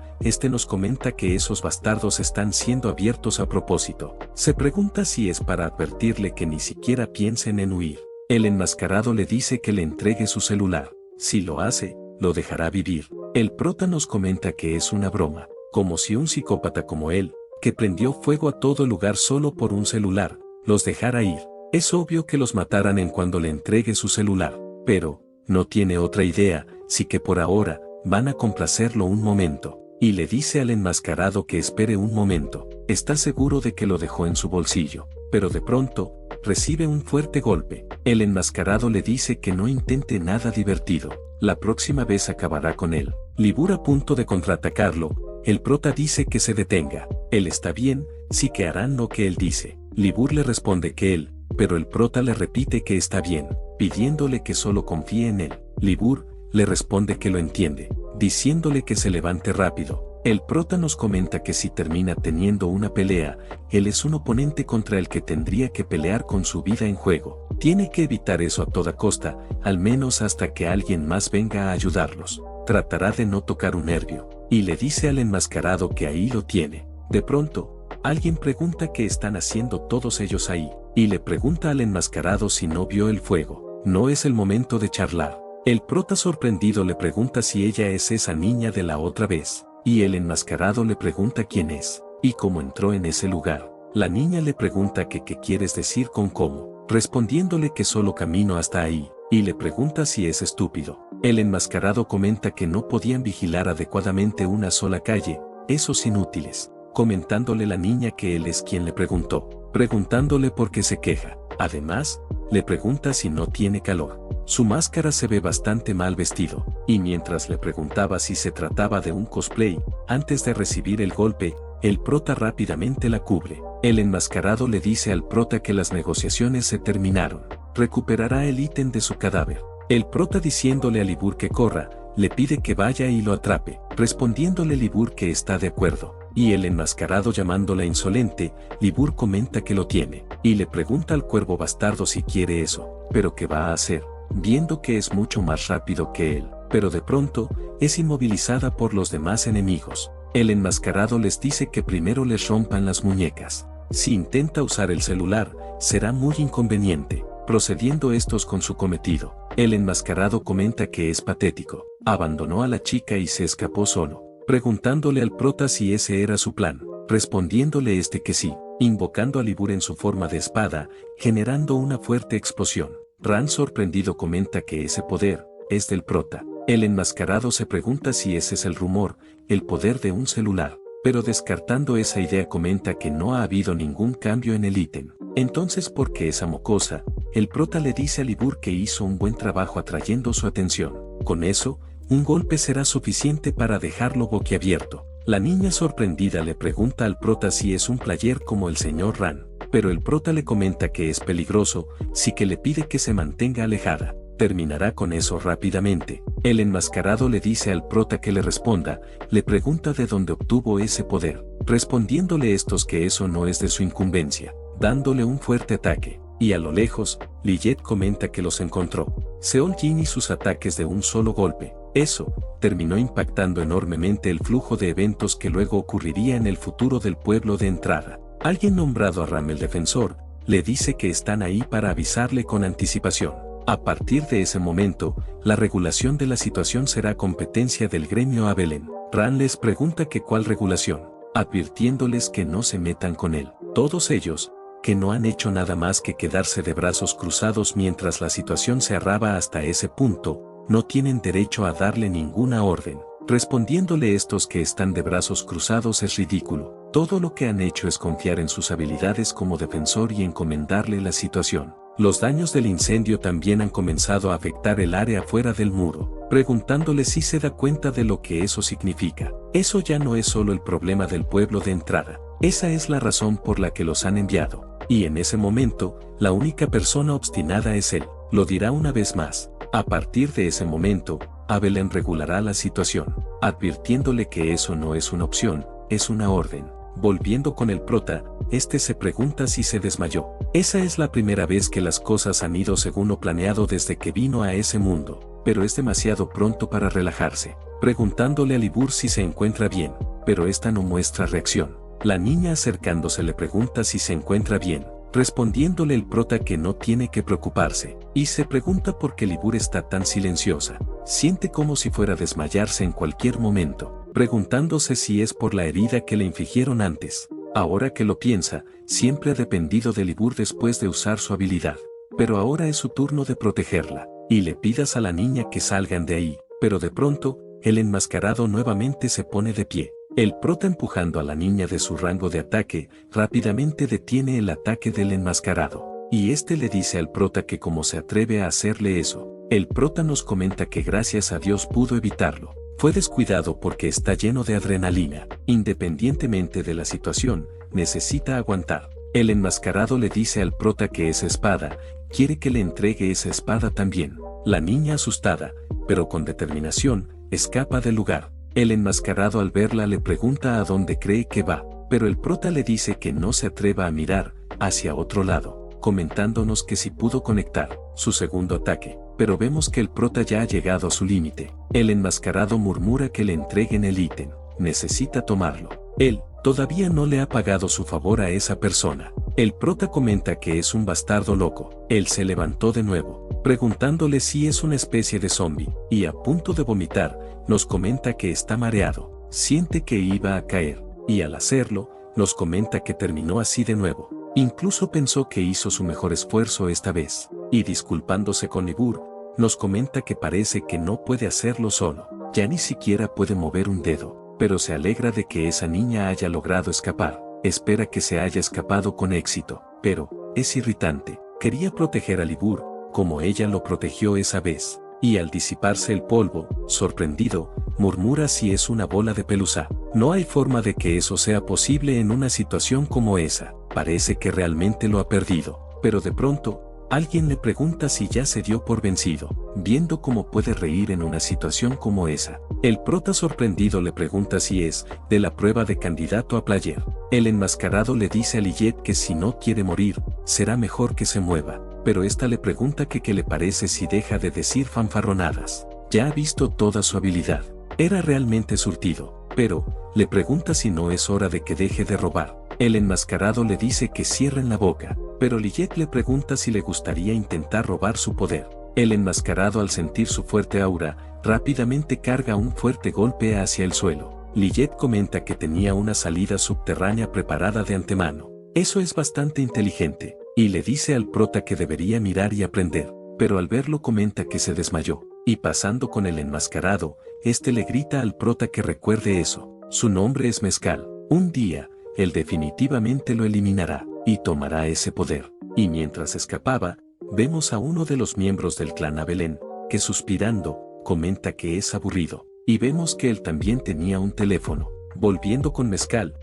nos comenta que esos bastardos están siendo abiertos a propósito. Se pregunta si es para advertirle que ni siquiera piensen en huir. El enmascarado le dice que le entregue su celular. Si lo hace, lo dejará vivir. El prota nos comenta que es una broma, como si un psicópata como él, que prendió fuego a todo lugar solo por un celular, los dejara ir. Es obvio que los mataran en cuando le entregue su celular, pero no tiene otra idea, sí que por ahora van a complacerlo un momento. Y le dice al enmascarado que espere un momento. Está seguro de que lo dejó en su bolsillo, pero de pronto, recibe un fuerte golpe. El enmascarado le dice que no intente nada divertido. La próxima vez acabará con él. Libur, a punto de contraatacarlo, el prota dice que se detenga. Él está bien, sí que harán lo que él dice. Libur le responde que él, pero el prota le repite que está bien, pidiéndole que solo confíe en él. Libur le responde que lo entiende, diciéndole que se levante rápido. El prota nos comenta que si termina teniendo una pelea, él es un oponente contra el que tendría que pelear con su vida en juego. Tiene que evitar eso a toda costa, al menos hasta que alguien más venga a ayudarlos. Tratará de no tocar un nervio, y le dice al enmascarado que ahí lo tiene. De pronto, alguien pregunta qué están haciendo todos ellos ahí, y le pregunta al enmascarado si no vio el fuego. No es el momento de charlar. El prota, sorprendido, le pregunta si ella es esa niña de la otra vez, y el enmascarado le pregunta quién es, y cómo entró en ese lugar. La niña le pregunta que qué quieres decir con cómo. respondiéndole que solo camino hasta ahí, y le pregunta si es estúpido. El enmascarado comenta que no podían vigilar adecuadamente una sola calle, esos inútiles, comentándole la niña que él es quien le preguntó, preguntándole por qué se queja. Además, le pregunta si no tiene calor. Su máscara se ve bastante mal vestido, y mientras le preguntaba si se trataba de un cosplay, antes de recibir el golpe, el prota rápidamente la cubre. El enmascarado le dice al prota que las negociaciones se terminaron. Recuperará el ítem de su cadáver. El prota diciéndole a Libur que corra, le pide que vaya y lo atrape, respondiéndole Libur que está de acuerdo. Y el enmascarado llamándola insolente, Libur comenta que lo tiene, y le pregunta al cuervo bastardo si quiere eso, pero qué va a hacer, viendo que es mucho más rápido que él, pero de pronto, es inmovilizada por los demás enemigos. El enmascarado les dice que primero les rompan las muñecas. Si intenta usar el celular, será muy inconveniente, procediendo estos con su cometido. El enmascarado comenta que es patético, abandonó a la chica y se escapó solo, preguntándole al prota si ese era su plan, respondiéndole este que sí, invocando a Libur en su forma de espada, generando una fuerte explosión. Ran sorprendido comenta que ese poder es del prota. El enmascarado se pregunta si ese es el rumor, el poder de un celular, pero descartando esa idea comenta que no ha habido ningún cambio en el ítem. Entonces, ¿por qué esa mocosa? El prota le dice a Libur que hizo un buen trabajo atrayendo su atención. Con eso, un golpe será suficiente para dejarlo boquiabierto. La niña sorprendida le pregunta al prota si es un player como el señor Ran, pero el prota le comenta que es peligroso, sí que le pide que se mantenga alejada. Terminará con eso rápidamente. El enmascarado le dice al prota que le responda, le pregunta de dónde obtuvo ese poder, respondiéndole estos que eso no es de su incumbencia, dándole un fuerte ataque. Y a lo lejos, Lillet comenta que los encontró. Seol Jin y sus ataques de un solo golpe. Eso terminó impactando enormemente el flujo de eventos que luego ocurriría en el futuro del pueblo de entrada. Alguien nombrado Aram el Defensor, le dice que están ahí para avisarle con anticipación. A partir de ese momento, la regulación de la situación será competencia del gremio Abelen. Ran les pregunta que cuál regulación, advirtiéndoles que no se metan con él. Todos ellos, que no han hecho nada más que quedarse de brazos cruzados mientras la situación se arraba hasta ese punto, no tienen derecho a darle ninguna orden. Respondiéndole estos que están de brazos cruzados es ridículo. Todo lo que han hecho es confiar en sus habilidades como defensor y encomendarle la situación. Los daños del incendio también han comenzado a afectar el área fuera del muro, preguntándole si se da cuenta de lo que eso significa. Eso ya no es solo el problema del pueblo de entrada, esa es la razón por la que los han enviado. Y en ese momento, la única persona obstinada es él, lo dirá una vez más. A partir de ese momento, Abelen regulará la situación, advirtiéndole que eso no es una opción, es una orden. Volviendo con el prota, este se pregunta si se desmayó. Esa es la primera vez que las cosas han ido según lo planeado desde que vino a ese mundo, pero es demasiado pronto para relajarse. Preguntándole a Libur si se encuentra bien, pero esta no muestra reacción. La niña acercándose le pregunta si se encuentra bien, respondiéndole el prota que no tiene que preocuparse, y se pregunta por qué Libur está tan silenciosa. Siente como si fuera a desmayarse en cualquier momento, preguntándose si es por la herida que le infligieron antes. Ahora que lo piensa, siempre ha dependido de Libur después de usar su habilidad, pero ahora es su turno de protegerla, y le pidas a la niña que salgan de ahí, pero de pronto, el enmascarado nuevamente se pone de pie. El prota empujando a la niña de su rango de ataque, rápidamente detiene el ataque del enmascarado, y este le dice al prota que cómo se atreve a hacerle eso. El prota nos comenta que gracias a Dios pudo evitarlo. Fue descuidado porque está lleno de adrenalina. Independientemente de la situación, necesita aguantar. El enmascarado le dice al prota que esa espada, quiere que le entregue esa espada también. La niña asustada, pero con determinación, escapa del lugar. El enmascarado al verla le pregunta a dónde cree que va, pero el prota le dice que no se atreva a mirar hacia otro lado, comentándonos que si pudo conectar su segundo ataque, pero vemos que el prota ya ha llegado a su límite. El enmascarado murmura que le entreguen el ítem, necesita tomarlo. Él todavía no le ha pagado su favor a esa persona. El prota comenta que es un bastardo loco. Él se levantó de nuevo, preguntándole si es una especie de zombie, y a punto de vomitar, nos comenta que está mareado, siente que iba a caer, y al hacerlo, nos comenta que terminó así de nuevo. Incluso pensó que hizo su mejor esfuerzo esta vez, y disculpándose con Libur, nos comenta que parece que no puede hacerlo solo, ya ni siquiera puede mover un dedo, pero se alegra de que esa niña haya logrado escapar, espera que se haya escapado con éxito, pero, es irritante, quería proteger a Libur, como ella lo protegió esa vez, y al disiparse el polvo, sorprendido, murmura si es una bola de pelusa. No hay forma de que eso sea posible en una situación como esa, parece que realmente lo ha perdido, pero de pronto, alguien le pregunta si ya se dio por vencido, viendo cómo puede reír en una situación como esa. El prota sorprendido le pregunta si es de la prueba de candidato a player. El enmascarado le dice a Lillet que si no quiere morir, será mejor que se mueva, pero esta le pregunta que qué le parece si deja de decir fanfarronadas. Ya ha visto toda su habilidad, era realmente surtido, pero, le pregunta si no es hora de que deje de robar. El enmascarado le dice que cierren la boca, pero Lillet le pregunta si le gustaría intentar robar su poder. El enmascarado, al sentir su fuerte aura, rápidamente carga un fuerte golpe hacia el suelo. Lillet comenta que tenía una salida subterránea preparada de antemano. Eso es bastante inteligente, y le dice al prota que debería mirar y aprender, pero al verlo comenta que se desmayó, y pasando con el enmascarado, este le grita al prota que recuerde eso. Su nombre es Mezcal. Un día, él definitivamente lo eliminará, y tomará ese poder. Y mientras escapaba, vemos a uno de los miembros del clan Abelén, que suspirando, comenta que es aburrido, y vemos que él también tenía un teléfono. Volviendo con Mezcal,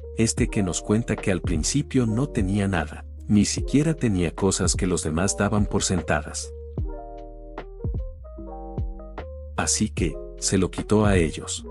que nos cuenta que al principio no tenía nada, ni siquiera tenía cosas que los demás daban por sentadas. Así que, se lo quitó a ellos.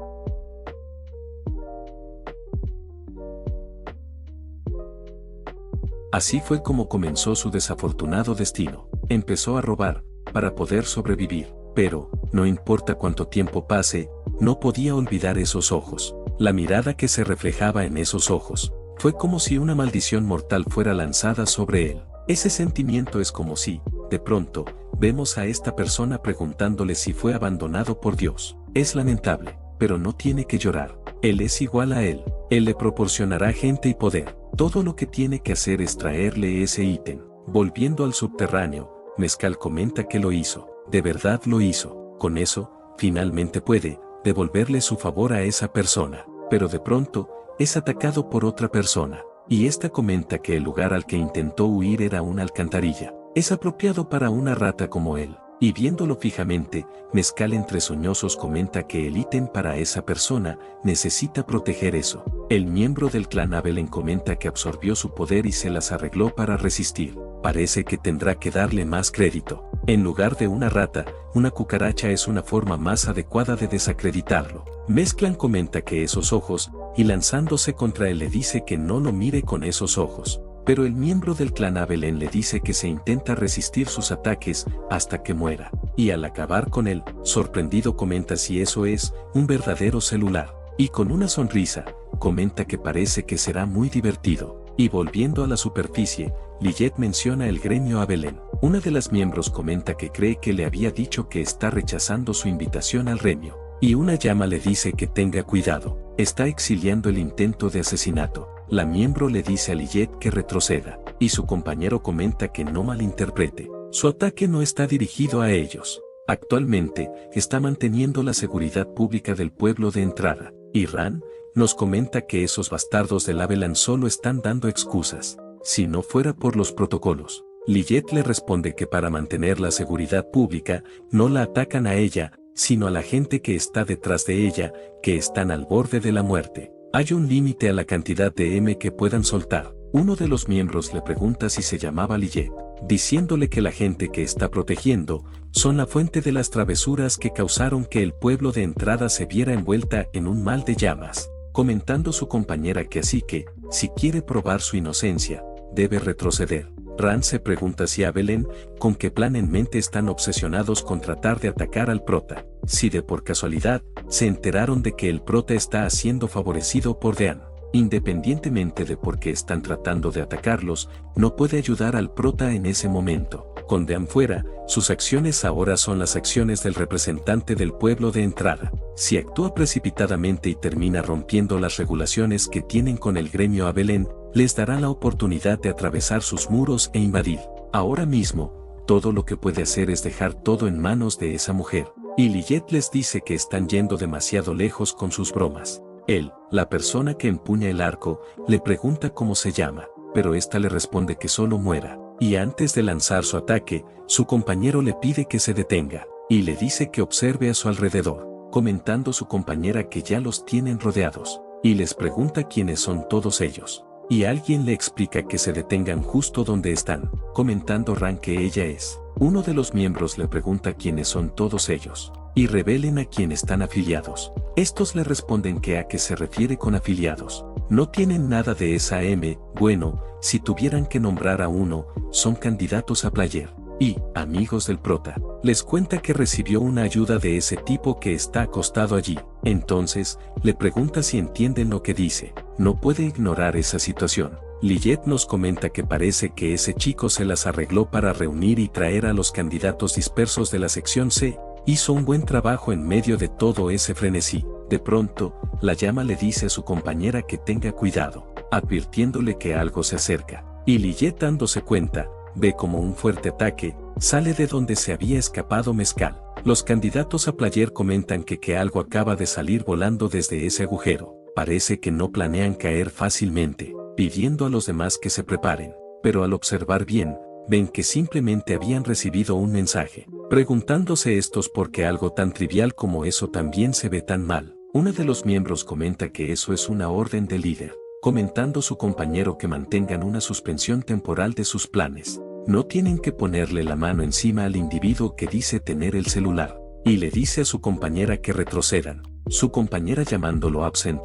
Así fue como comenzó su desafortunado destino. Empezó a robar, para poder sobrevivir, pero, no importa cuánto tiempo pase, no podía olvidar esos ojos. La mirada que se reflejaba en esos ojos, fue como si una maldición mortal fuera lanzada sobre él. Ese sentimiento es como si, de pronto, vemos a esta persona preguntándole si fue abandonado por Dios. Es lamentable, pero no tiene que llorar. Él es igual a él. Él le proporcionará gente y poder. Todo lo que tiene que hacer es traerle ese ítem. Volviendo al subterráneo, Mezcal comenta que lo hizo. De verdad lo hizo. Con eso, finalmente puede devolverle su favor a esa persona. Pero de pronto, es atacado por otra persona. Y esta comenta que el lugar al que intentó huir era una alcantarilla. Es apropiado para una rata como él. Y viéndolo fijamente, Mezcal entre soñosos comenta que el ítem para esa persona necesita proteger eso. El miembro del clan Abelén comenta que absorbió su poder y se las arregló para resistir. Parece que tendrá que darle más crédito. En lugar de una rata, una cucaracha es una forma más adecuada de desacreditarlo. Mezclan comenta que esos ojos, y lanzándose contra él le dice que no lo mire con esos ojos. Pero el miembro del clan Abelén le dice que se intenta resistir sus ataques hasta que muera. Y al acabar con él, sorprendido comenta si eso es un verdadero celular. Y con una sonrisa, comenta que parece que será muy divertido. Y volviendo a la superficie, Lillet menciona el gremio Abelén. Una de las miembros comenta que cree que le había dicho que está rechazando su invitación al gremio. Y una llama le dice que tenga cuidado, está exiliando el intento de asesinato. La miembro le dice a Lillet que retroceda, y su compañero comenta que no malinterprete. Su ataque no está dirigido a ellos. Actualmente, está manteniendo la seguridad pública del pueblo de entrada. Y Ran nos comenta que esos bastardos del Abelán solo están dando excusas. Si no fuera por los protocolos. Lillet le responde que para mantener la seguridad pública, no la atacan a ella, sino a la gente que está detrás de ella, que están al borde de la muerte. Hay un límite a la cantidad de M que puedan soltar. Uno de los miembros le pregunta si se llamaba Lillet, diciéndole que la gente que está protegiendo son la fuente de las travesuras que causaron que el pueblo de entrada se viera envuelta en un mal de llamas, comentando su compañera que así que, si quiere probar su inocencia, debe retroceder. Ran se pregunta si Abelén, con qué plan en mente están obsesionados con tratar de atacar al prota, si de por casualidad, se enteraron de que el prota está siendo favorecido por Dean. Independientemente de por qué están tratando de atacarlos, no puede ayudar al prota en ese momento. Con Dean fuera, sus acciones ahora son las acciones del representante del pueblo de entrada. Si actúa precipitadamente y termina rompiendo las regulaciones que tienen con el gremio Abelén, les dará la oportunidad de atravesar sus muros e invadir. Ahora mismo, todo lo que puede hacer es dejar todo en manos de esa mujer. Y Lilith les dice que están yendo demasiado lejos con sus bromas. Él, la persona que empuña el arco, le pregunta cómo se llama, pero ésta le responde que solo muera. Y antes de lanzar su ataque, su compañero le pide que se detenga, y le dice que observe a su alrededor, comentando su compañera que ya los tienen rodeados, y les pregunta quiénes son todos ellos. Y alguien le explica que se detengan justo donde están, comentando Ran que ella es. Uno de los miembros le pregunta quiénes son todos ellos, y revelen a quién están afiliados. Estos le responden que a qué se refiere con afiliados. No tienen nada de esa M, bueno, si tuvieran que nombrar a uno, son candidatos a player. Y, amigos del prota, les cuenta que recibió una ayuda de ese tipo que está acostado allí. Entonces, le pregunta si entienden lo que dice. No puede ignorar esa situación. Lilith nos comenta que parece que ese chico se las arregló para reunir y traer a los candidatos dispersos de la sección C. Hizo un buen trabajo en medio de todo ese frenesí. De pronto, la llama le dice a su compañera que tenga cuidado, advirtiéndole que algo se acerca. Y Lilith, dándose cuenta, ve como un fuerte ataque sale de donde se había escapado Mezcal. Los candidatos a player comentan que algo acaba de salir volando desde ese agujero. Parece que no planean caer fácilmente, pidiendo a los demás que se preparen. Pero al observar bien, ven que simplemente habían recibido un mensaje, preguntándose estos por qué algo tan trivial como eso también se ve tan mal. Uno de los miembros comenta que eso es una orden del líder, comentando su compañero que mantengan una suspensión temporal de sus planes. No tienen que ponerle la mano encima al individuo que dice tener el celular, y le dice a su compañera que retrocedan. Su compañera llamándolo absent,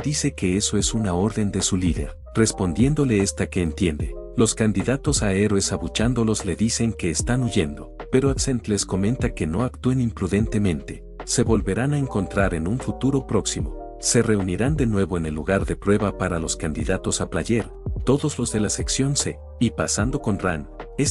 dice que eso es una orden de su líder, respondiéndole esta que entiende. Los candidatos a héroes abuchándolos le dicen que están huyendo, pero Absent les comenta que no actúen imprudentemente. Se volverán a encontrar en un futuro próximo. Se reunirán de nuevo en el lugar de prueba para los candidatos a player, todos los de la sección C, y pasando con Ran,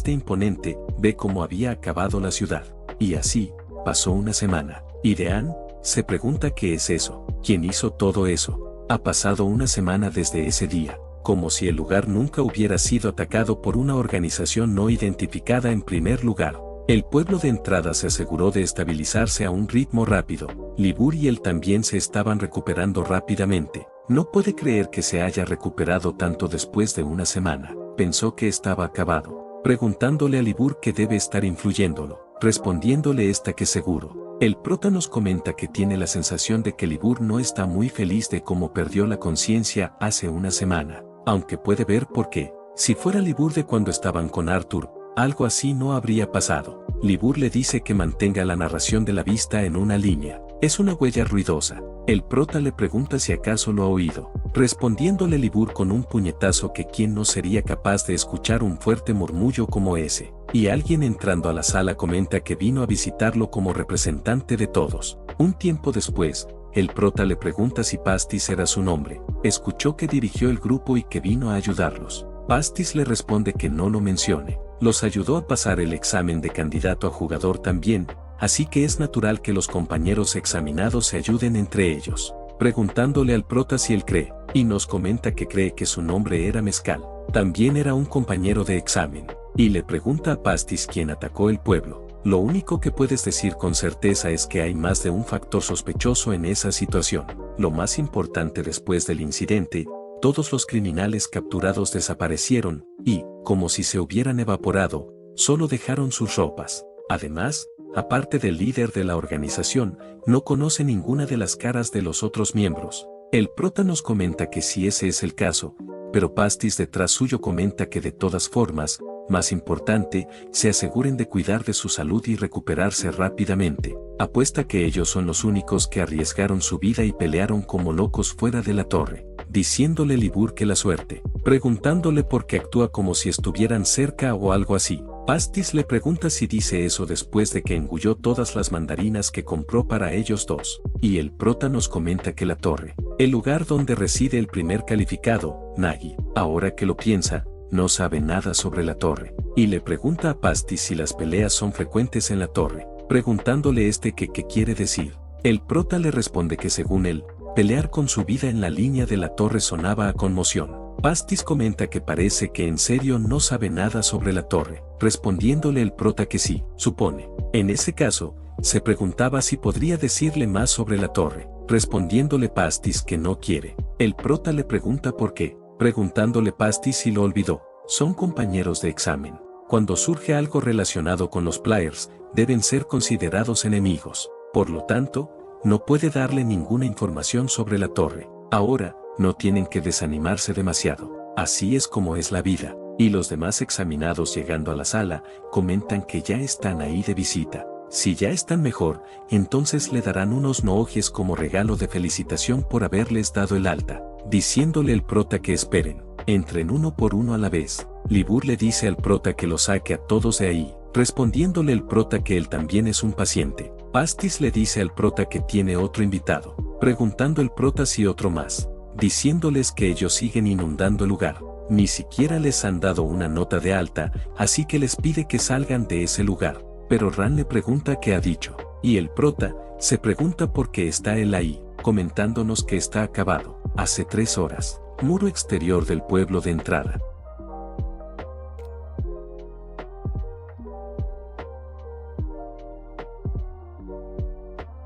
imponente, ve cómo había acabado la ciudad. Y así, pasó una semana. Y Dean se pregunta qué es eso, quién hizo todo eso. Ha pasado una semana desde ese día, como si el lugar nunca hubiera sido atacado por una organización no identificada en primer lugar. El pueblo de entrada se aseguró de estabilizarse a un ritmo rápido. Libur y él también se estaban recuperando rápidamente. No puede creer que se haya recuperado tanto después de una semana. Pensó que estaba acabado, preguntándole a Libur que debe estar influyéndolo, respondiéndole que seguro. El prota nos comenta que tiene la sensación de que Libur no está muy feliz de cómo perdió la conciencia hace una semana, aunque puede ver por qué. Si fuera Libur de cuando estaban con Arthur, algo así no habría pasado. Libur le dice que mantenga la narración de la vista en una línea. Es una huella ruidosa. El prota le pregunta si acaso lo ha oído, respondiéndole Libur con un puñetazo que quién no sería capaz de escuchar un fuerte murmullo como ese. Y alguien entrando a la sala comenta que vino a visitarlo como representante de todos. Un tiempo después, el prota le pregunta si Pastis era su nombre. Escuchó que dirigió el grupo y que vino a ayudarlos. Pastis le responde que no lo mencione. Los ayudó a pasar el examen de candidato a jugador también, así que es natural que los compañeros examinados se ayuden entre ellos. Preguntándole al prota si él cree, y nos comenta que cree que su nombre era Mezcal. También era un compañero de examen, y le pregunta a Pastis quién atacó el pueblo. Lo único que puedes decir con certeza es que hay más de un factor sospechoso en esa situación. Lo más importante después del incidente, todos los criminales capturados desaparecieron, y, como si se hubieran evaporado, solo dejaron sus ropas. Además, aparte del líder de la organización, no conoce ninguna de las caras de los otros miembros. El prota nos comenta que sí ese es el caso, pero Pastis detrás suyo comenta que de todas formas, más importante, se aseguren de cuidar de su salud y recuperarse rápidamente. Apuesta que ellos son los únicos que arriesgaron su vida y pelearon como locos fuera de la torre, diciéndole Libur que la suerte, preguntándole por qué actúa como si estuvieran cerca o algo así. Pastis le pregunta si dice eso después de que engulló todas las mandarinas que compró para ellos dos, y el prota nos comenta que la torre, el lugar donde reside el primer calificado, Nagi, ahora que lo piensa, no sabe nada sobre la torre, y le pregunta a Pastis si las peleas son frecuentes en la torre, preguntándole qué quiere decir. El prota le responde que según él, pelear con su vida en la línea de la torre sonaba a conmoción. Pastis comenta que parece que en serio no sabe nada sobre la torre, respondiéndole el prota que sí, supone. En ese caso, se preguntaba si podría decirle más sobre la torre, respondiéndole Pastis que no quiere. El prota le pregunta por qué, preguntándole Pastis si lo olvidó. Son compañeros de examen. Cuando surge algo relacionado con los players, deben ser considerados enemigos. Por lo tanto, no puede darle ninguna información sobre la torre. Ahora, no tienen que desanimarse demasiado. Así es como es la vida. Y los demás examinados llegando a la sala, comentan que ya están ahí de visita. Si ya están mejor, entonces le darán unos nojes como regalo de felicitación por haberles dado el alta, diciéndole el prota que esperen, entren uno por uno a la vez. Libur le dice al prota que lo saque a todos de ahí, respondiéndole el prota que él también es un paciente. Pastis le dice al prota que tiene otro invitado, preguntando el prota si otro más, diciéndoles que ellos siguen inundando el lugar. Ni siquiera les han dado una nota de alta, así que les pide que salgan de ese lugar. Pero Ran le pregunta qué ha dicho, y el prota se pregunta por qué está él ahí, comentándonos que está acabado, hace 3 horas, muro exterior del pueblo de entrada.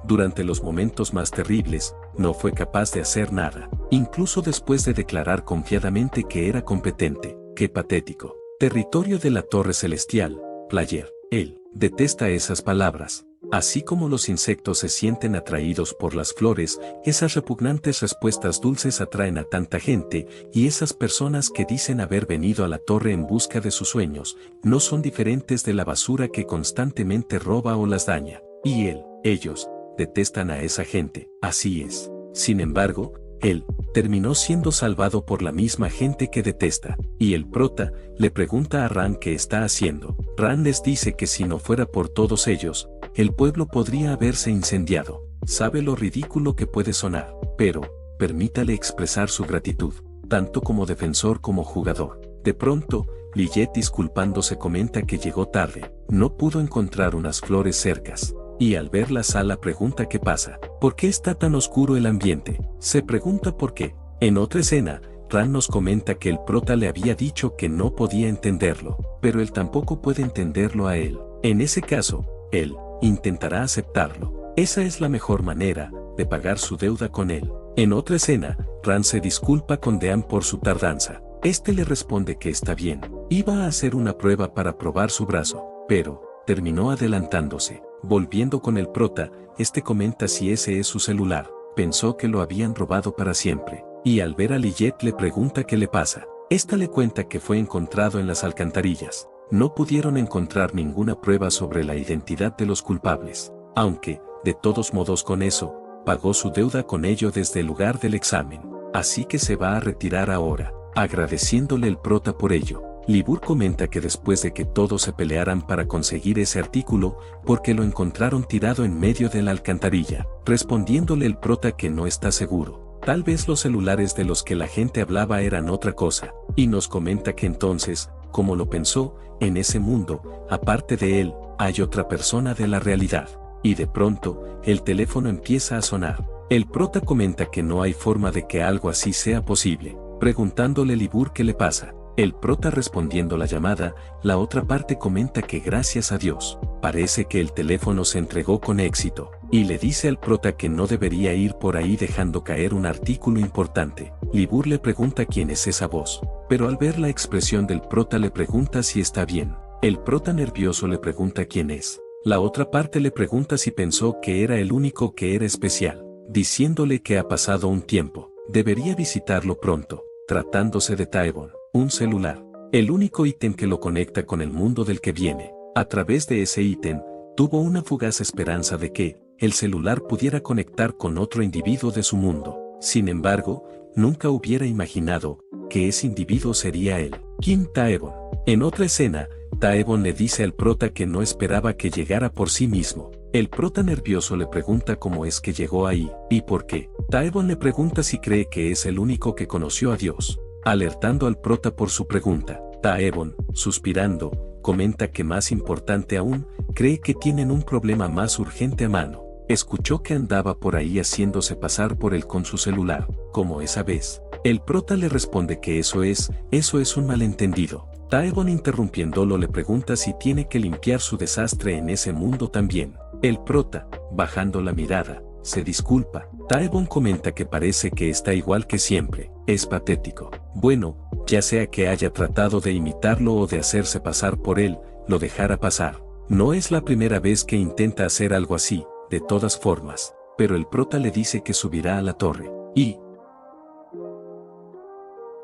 Durante los momentos más terribles, no fue capaz de hacer nada, incluso después de declarar confiadamente que era competente. ¡Qué patético! Territorio de la Torre Celestial, Player. Él detesta esas palabras. Así como los insectos se sienten atraídos por las flores, esas repugnantes respuestas dulces atraen a tanta gente, y esas personas que dicen haber venido a la torre en busca de sus sueños, no son diferentes de la basura que constantemente roba o las daña. Y ellos, detestan a esa gente. Así es. Sin embargo, él terminó siendo salvado por la misma gente que detesta, y el prota le pregunta a Ran qué está haciendo. Ran les dice que si no fuera por todos ellos, el pueblo podría haberse incendiado. Sabe lo ridículo que puede sonar, pero permítale expresar su gratitud, tanto como defensor como jugador. De pronto, Lillet disculpándose comenta que llegó tarde, no pudo encontrar unas flores cercas. Y al ver la sala pregunta qué pasa, ¿por qué está tan oscuro el ambiente? Se pregunta por qué. En otra escena, Ran nos comenta que el prota le había dicho que no podía entenderlo, pero él tampoco puede entenderlo a él. En ese caso, él intentará aceptarlo. Esa es la mejor manera de pagar su deuda con él. En otra escena, Ran se disculpa con Dean por su tardanza. Este le responde que está bien, iba a hacer una prueba para probar su brazo, pero terminó adelantándose. Volviendo con el prota, este comenta si ese es su celular, pensó que lo habían robado para siempre, y al ver a Lillet le pregunta qué le pasa. Esta le cuenta que fue encontrado en las alcantarillas. No pudieron encontrar ninguna prueba sobre la identidad de los culpables, aunque, de todos modos con eso, pagó su deuda con ello desde el lugar del examen, así que se va a retirar ahora, agradeciéndole el prota por ello. Libur comenta que después de que todos se pelearan para conseguir ese artículo, porque lo encontraron tirado en medio de la alcantarilla, respondiéndole el prota que no está seguro. Tal vez los celulares de los que la gente hablaba eran otra cosa, y nos comenta que entonces, como lo pensó, en ese mundo, aparte de él, hay otra persona de la realidad. Y de pronto, el teléfono empieza a sonar. El prota comenta que no hay forma de que algo así sea posible, preguntándole a Libur qué le pasa. El prota respondiendo la llamada, la otra parte comenta que gracias a Dios, parece que el teléfono se entregó con éxito, y le dice al prota que no debería ir por ahí dejando caer un artículo importante. Libur le pregunta quién es esa voz, pero al ver la expresión del prota le pregunta si está bien. El prota nervioso le pregunta quién es. La otra parte le pregunta si pensó que era el único que era especial, diciéndole que ha pasado un tiempo, debería visitarlo pronto, tratándose de Taebon. Un celular, el único ítem que lo conecta con el mundo del que viene. A través de ese ítem, tuvo una fugaz esperanza de que el celular pudiera conectar con otro individuo de su mundo. Sin embargo, nunca hubiera imaginado que ese individuo sería él, Kim Taebon. En otra escena, Taebon le dice al prota que no esperaba que llegara por sí mismo. El prota nervioso le pregunta cómo es que llegó ahí, y por qué. Taebon le pregunta si cree que es el único que conoció a Dios. Alertando al prota por su pregunta, Taebon, suspirando, comenta que más importante aún, cree que tienen un problema más urgente a mano. Escuchó que andaba por ahí haciéndose pasar por él con su celular, como esa vez. El prota le responde que eso es un malentendido. Taebon interrumpiéndolo le pregunta si tiene que limpiar su desastre en ese mundo también. El prota, bajando la mirada, se disculpa. Taebon comenta que parece que está igual que siempre. Es patético. Bueno, ya sea que haya tratado de imitarlo o de hacerse pasar por él, lo dejará pasar. No es la primera vez que intenta hacer algo así, de todas formas. Pero el prota le dice que subirá a la torre. Y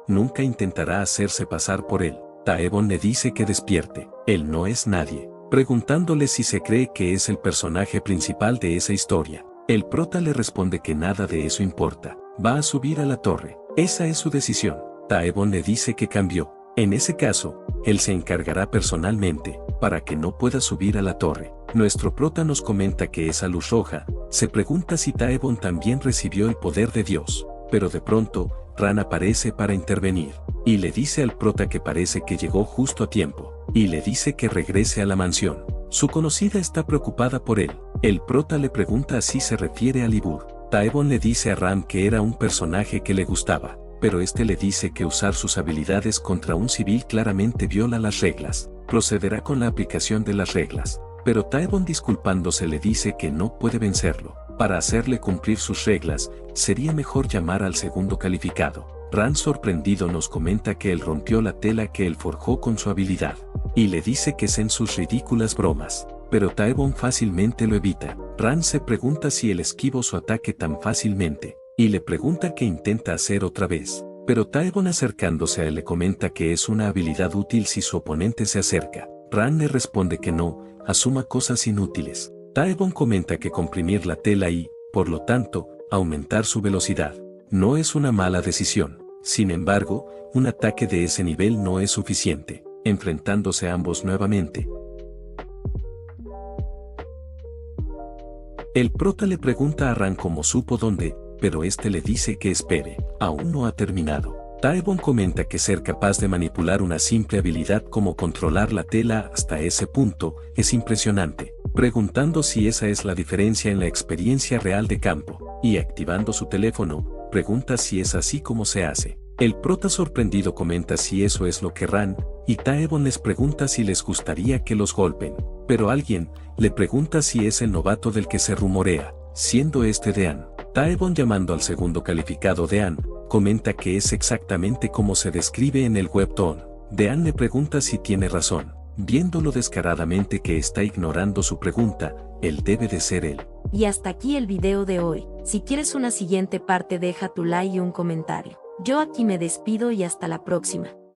nunca intentará hacerse pasar por él. Taebon le dice que despierte. Él no es nadie, preguntándole si se cree que es el personaje principal de esa historia. El prota le responde que nada de eso importa. Va a subir a la torre. Esa es su decisión. Taebon le dice que cambió. En ese caso, él se encargará personalmente, para que no pueda subir a la torre. Nuestro prota nos comenta que esa luz roja, se pregunta si Taebon también recibió el poder de Dios. Pero de pronto, Ran aparece para intervenir, y le dice al prota que parece que llegó justo a tiempo, y le dice que regrese a la mansión. Su conocida está preocupada por él. El prota le pregunta si se refiere a Libur. Taebon le dice a Ran que era un personaje que le gustaba, pero este le dice que usar sus habilidades contra un civil claramente viola las reglas. Procederá con la aplicación de las reglas, pero Taebon disculpándose le dice que no puede vencerlo. Para hacerle cumplir sus reglas, sería mejor llamar al segundo calificado. Ran sorprendido nos comenta que él rompió la tela que él forjó con su habilidad, y le dice que es en sus ridículas bromas, pero Taebon fácilmente lo evita. Ran se pregunta si él esquivó su ataque tan fácilmente, y le pregunta qué intenta hacer otra vez, pero Taebon acercándose a él le comenta que es una habilidad útil si su oponente se acerca. Ran le responde que no, asuma cosas inútiles. Taebon comenta que comprimir la tela y, por lo tanto, aumentar su velocidad, no es una mala decisión. Sin embargo, un ataque de ese nivel no es suficiente. Enfrentándose ambos nuevamente, el prota le pregunta a Ran cómo supo dónde, pero este le dice que espere, aún no ha terminado. Taebon comenta que ser capaz de manipular una simple habilidad como controlar la tela hasta ese punto es impresionante, preguntando si esa es la diferencia en la experiencia real de campo, y activando su teléfono, pregunta si es así como se hace. El prota sorprendido comenta si eso es lo que Ran, y Taebon les pregunta si les gustaría que los golpeen, pero alguien le pregunta si es el novato del que se rumorea, siendo este Dean. Taebon llamando al segundo calificado Dean, comenta que es exactamente como se describe en el webtoon. Dean le pregunta si tiene razón, viéndolo descaradamente que está ignorando su pregunta, él debe de ser él. Y hasta aquí el video de hoy. Si quieres una siguiente parte deja tu like y un comentario. Yo aquí me despido y hasta la próxima.